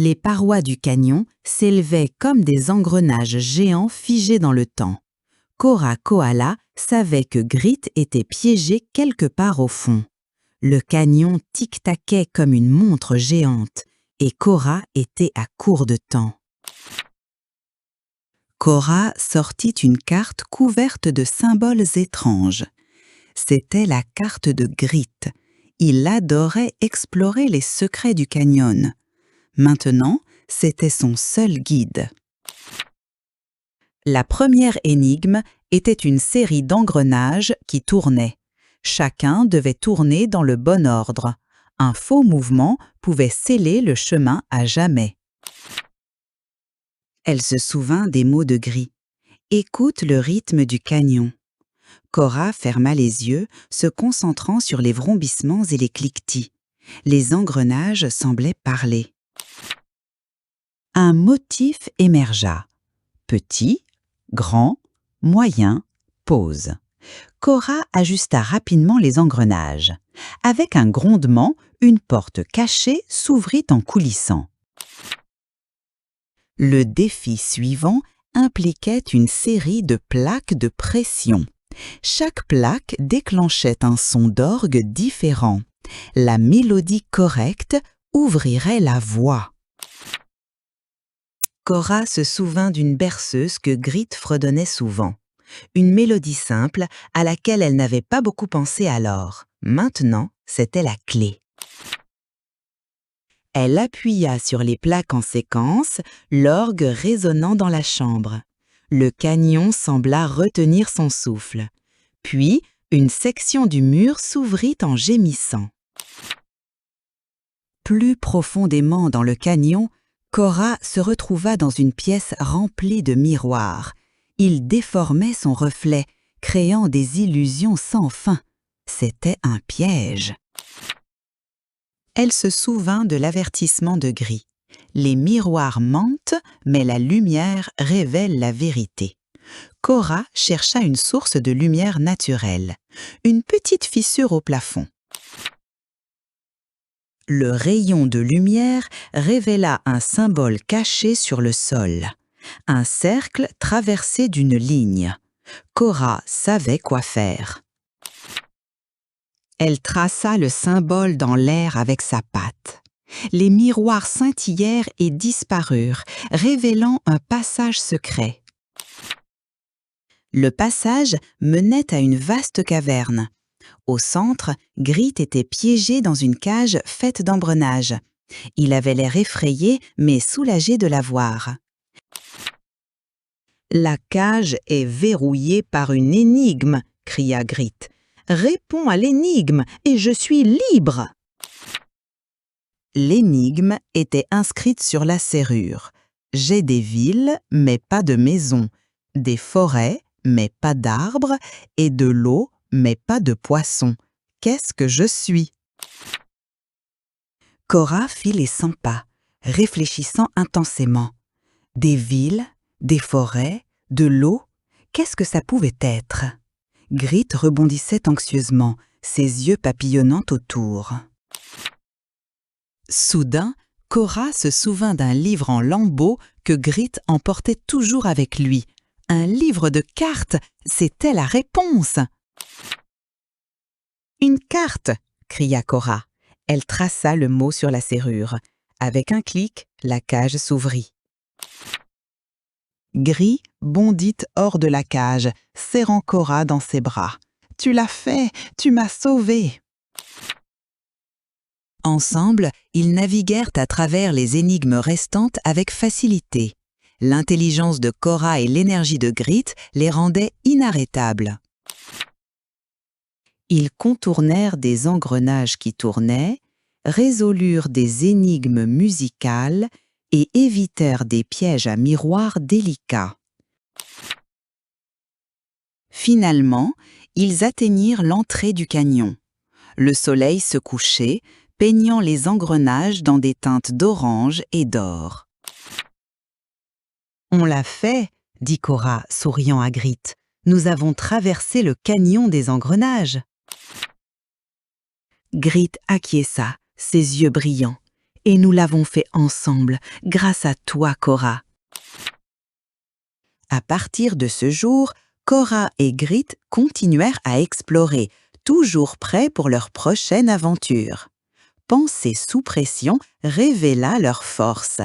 Les parois du canyon s'élevaient comme des engrenages géants figés dans le temps. Cora Koala savait que Grit était piégé quelque part au fond. Le canyon tic-taquait comme une montre géante et Cora était à court de temps. Cora sortit une carte couverte de symboles étranges. C'était la carte de Grit. Il adorait explorer les secrets du canyon. Maintenant, c'était son seul guide. La première énigme était une série d'engrenages qui tournaient. Chacun devait tourner dans le bon ordre. Un faux mouvement pouvait sceller le chemin à jamais. Elle se souvint des mots de Grit. « Écoute le rythme du canyon ». Cora ferma les yeux, se concentrant sur les vrombissements et les cliquetis. Les engrenages semblaient parler. Un motif émergea. Petit, grand, moyen, pause. Cora ajusta rapidement les engrenages. Avec un grondement, une porte cachée s'ouvrit en coulissant. Le défi suivant impliquait une série de plaques de pression. Chaque plaque déclenchait un son d'orgue différent. La mélodie correcte ouvrirait la voie. Cora se souvint d'une berceuse que Grit fredonnait souvent. Une mélodie simple à laquelle elle n'avait pas beaucoup pensé alors. Maintenant, c'était la clé. Elle appuya sur les plaques en séquence, l'orgue résonnant dans la chambre. Le canyon sembla retenir son souffle. Puis, une section du mur s'ouvrit en gémissant. Plus profondément dans le canyon, Cora se retrouva dans une pièce remplie de miroirs. Ils déformaient son reflet, créant des illusions sans fin. C'était un piège. Elle se souvint de l'avertissement de Grit. Les miroirs mentent, mais la lumière révèle la vérité. Cora chercha une source de lumière naturelle, une petite fissure au plafond. Le rayon de lumière révéla un symbole caché sur le sol, un cercle traversé d'une ligne. Cora savait quoi faire. Elle traça le symbole dans l'air avec sa patte. Les miroirs scintillèrent et disparurent, révélant un passage secret. Le passage menait à une vaste caverne. Au centre, Grit était piégé dans une cage faite d'engrenages. Il avait l'air effrayé, mais soulagé de la voir. « La cage est verrouillée par une énigme !» cria Grit. « Réponds à l'énigme et je suis libre !» L'énigme était inscrite sur la serrure. « J'ai des villes, mais pas de maisons, des forêts, mais pas d'arbres, et de l'eau, mais pas de poissons. Qu'est-ce que je suis ?» Cora fit les 100 pas, réfléchissant intensément. Des villes, des forêts, de l'eau, qu'est-ce que ça pouvait être? Grit rebondissait anxieusement, ses yeux papillonnant autour. Soudain, Cora se souvint d'un livre en lambeaux que Grit emportait toujours avec lui. Un livre de cartes, c'était la réponse! « Une carte !» cria Cora. Elle traça le mot sur la serrure. Avec un clic, la cage s'ouvrit. Grit bondit hors de la cage, serrant Cora dans ses bras. « Tu l'as fait! Tu m'as sauvée !» Ensemble, ils naviguèrent à travers les énigmes restantes avec facilité. L'intelligence de Cora et l'énergie de Grit les rendaient inarrêtables. Ils contournèrent des engrenages qui tournaient, résolurent des énigmes musicales et évitèrent des pièges à miroirs délicats. Finalement, ils atteignirent l'entrée du canyon. Le soleil se couchait, peignant les engrenages dans des teintes d'orange et d'or. « On l'a fait !» dit Cora, souriant à Grit. « Nous avons traversé le canyon des engrenages !» Grit acquiesça, ses yeux brillants. « Et nous l'avons fait ensemble, grâce à toi, Cora. À partir de ce jour, Cora et Grit continuèrent à explorer, toujours prêts pour leur prochaine aventure. Penser sous pression révéla leur force.